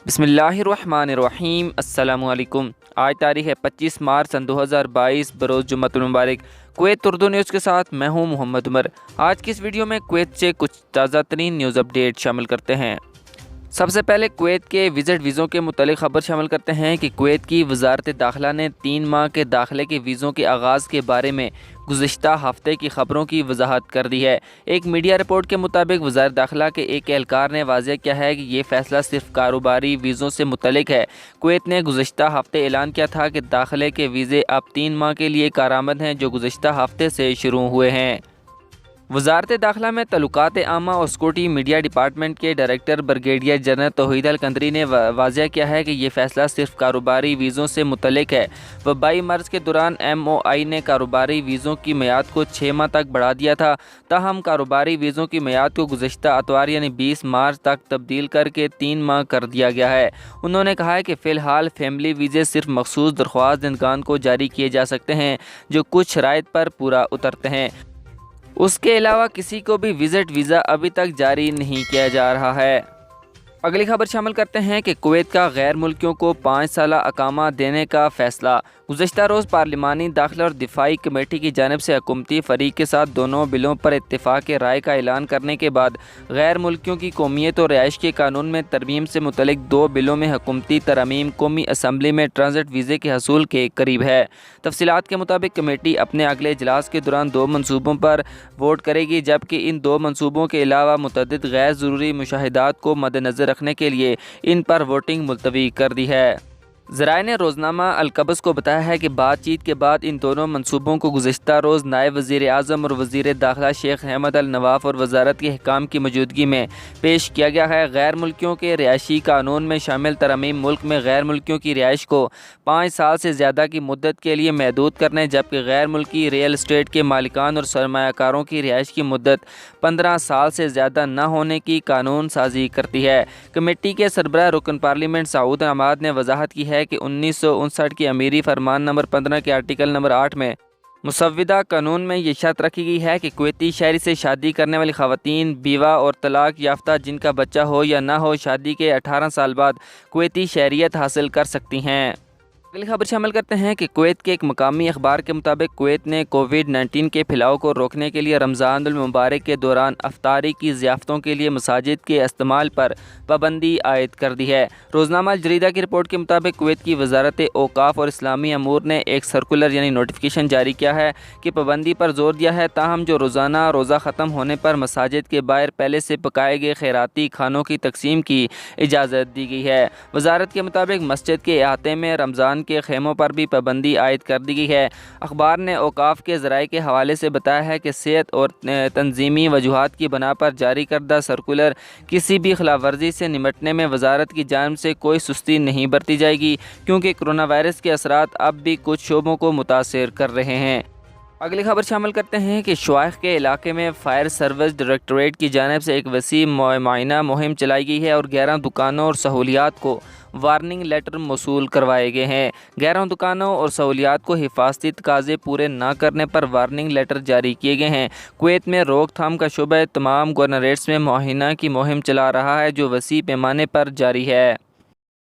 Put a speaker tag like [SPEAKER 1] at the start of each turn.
[SPEAKER 1] बिस्मिल्लाहिर्रहमानिर्रहीम। अस्सलाम वालेकुम। आज तारीख़ है 25 मार्च सन 2022 बरोज़ जुम्मतुल मुबारक। कुवैत उर्दू न्यूज़ के साथ मैं हूं मोहम्मद उमर। आज की इस वीडियो में कुवैत से कुछ ताज़ा तरीन न्यूज़ अपडेट शामिल करते हैं। सबसे पहले कुवैत के विज़िट वीज़ों के मुतालिक ख़बर शामिल करते हैं कि कुवैत की वज़ारत दाखिला ने 3 माह के दाखिले के वीज़ों के आगाज़ के बारे में गुज़िश्ता हफ्ते की ख़बरों की वजाहत कर दी है। एक मीडिया रिपोर्ट के मुताबिक वज़ारत दाखिला के एक एहलकार ने वाज़ेह किया है कि ये फ़ैसला सिर्फ कारोबारी वीज़ों से मुतल्लिक है। कुवैत ने गुज़िश्ता हफ्ते ऐलान किया था कि दाखिले के वीज़े अब 3 माह के लिए कारामद हैं, जो गुज़िश्ता हफ्ते से शुरू हुए हैं। वज़ारत दाखिला में तल्लुकात आमा और सिक्योरिटी मीडिया डिपार्टमेंट के डायरेक्टर ब्रिगेडियर जनरल तौहीद अल कंदरी ने वाज़ेह किया है कि ये फ़ैसला सिर्फ कारोबारी वीज़ों से मुतल्लिक है। वबाई मर्ज़ के दौरान MOI ने कारोबारी वीज़ों की मियाद को 6 माह तक बढ़ा दिया था। ताहम कारोबारी वीज़ों की मियाद को गुज़िश्ता अतवार यानी 20 मार्च तक तब्दील करके 3 माह कर दिया गया है। उन्होंने कहा है कि फ़िलहाल फैमिली वीज़े सिर्फ मखसूस दरख्वास्त दहिंदगान को जारी किए जा सकते हैं जो कुछ शराइत पर पूरा उतरते हैं। उसके अलावा किसी को भी विज़िट वीज़ा अभी तक जारी नहीं किया जा रहा है। अगली खबर शामिल करते हैं कि कुवैत का गैर मुल्कियों को 5 साला अकामा देने का फ़ैसला। गुज़श्ता रोज़ पार्लिमानी दाखिला और दिफाई कमेटी की जानिब से हुकूमती फ़रीक के साथ दोनों बिलों पर इत्तेफाक राय का ऐलान करने के बाद गैर मुल्कियों की कौमियत और रिहाइश के कानून में तरमीम से मुतल्लिक 2 बिलों में हुकूमती तरमीम कौमी असम्बली में ट्रांजिट वीज़े के हसूल के करीब है। तफसीलात के मुताबिक कमेटी अपने अगले इजलास के दौरान 2 मनसूबों पर वोट करेगी, जबकि इन 2 मनसूबों के अलावा मुतअद्दिद गैर ज़रूरी मुशाहिदात को मद्देनज़र रखने के लिए इन पर वोटिंग मुलतवी कर दी है। ज़राए ने रोज़नामा अलकबस को बताया है कि बातचीत के बाद इन दोनों मनसूबों को गुज़िश्ता रोज़ नायब वज़ीर आज़म और वज़ीर दाखिला शेख अहमद अल नवाफ और वज़ारत के हिकाम की मौजूदगी में पेश किया गया है। गैर मुल्कियों के रिहायशी कानून में शामिल तरमीम मुल्क में गैर मुल्कियों की रिहाइश को 5 साल से ज़्यादा की मुद्दत के लिए महदूद करने, जबकि गैर मुल्की रियल इस्टेट के मालिकान और सरमायाकारों की रिहाइश की मुद्दत 15 साल से ज़्यादा न होने की कानून साजी करती है। कमेटी के सरबराह रुकन पार्लियामेंट सऊद अहमद ने वजाहत की है कि 1959 की अमीरी फरमान नंबर 15 के आर्टिकल नंबर 8 में मुसव्विदा कानून में ये शर्त रखी गई है कि कुवैती शहरी से शादी करने वाली ख़वातीन, बीवा और तलाक याफ्ता जिनका बच्चा हो या ना हो, शादी के 18 साल बाद कुवैती शहरियत हासिल कर सकती हैं। अगली खबर शामिल करते हैं कि कुवैत के एक मकामी अखबार के मुताबिक कुवैत ने कोविड-19 के फैलाव को रोकने के लिए रमज़ानुल मुबारक के दौरान अफ्तारी की ज़ियाफ़तों के लिए मसाजिद के इस्तेमाल पर पाबंदी आयद कर दी है। रोज़नामा अल जरीदा की रिपोर्ट के मुताबिक कुवैत की वज़ारत औक़ाफ़ और इस्लामी अमूर ने एक सर्कुलर यानी नोटिफिकेशन जारी किया है कि पाबंदी पर जोर दिया है। ताहम जो रोज़ाना रोज़ा ख़त्म होने पर मसाजिद के बाहर पहले से पकाए गए खैराती खानों की तकसीम की इजाज़त दी गई है। वज़ारत के मुताबिक मस्जिद के अहाते में रमज़ान के खेमों पर भी पाबंदी आयद कर दी गई है। अखबार ने औक़ाफ़ के ज़राए के हवाले से बताया है कि सेहत और तंजीमी वजूहात की बना पर जारी करदा सर्कुलर किसी भी खिलाफ वर्जी से निमटने में वज़ारत की जानिब से कोई सुस्ती नहीं बरती जाएगी, क्योंकि कोरोना वायरस के असरात अब भी कुछ शोबों को मुतासिर कर रहे हैं। अगली खबर शामिल करते हैं कि शुआइख के इलाके में फायर सर्विस डायरेक्टरेट की जानिब से एक वसी मुआयना मुहिम चलाई गई है और 11 दुकानों और सहूलियात को वार्निंग लेटर मौसूल करवाए गए हैं। 11 दुकानों और सहूलियात को हिफाजती तकाज़े पूरे न करने पर वार्निंग लेटर जारी किए गए हैं। कुवैत में रोकथाम का शुबा तमाम गवर्नरेट्स में मुआयना की मुहिम चला रहा है, जो वसी पैमाने पर जारी है।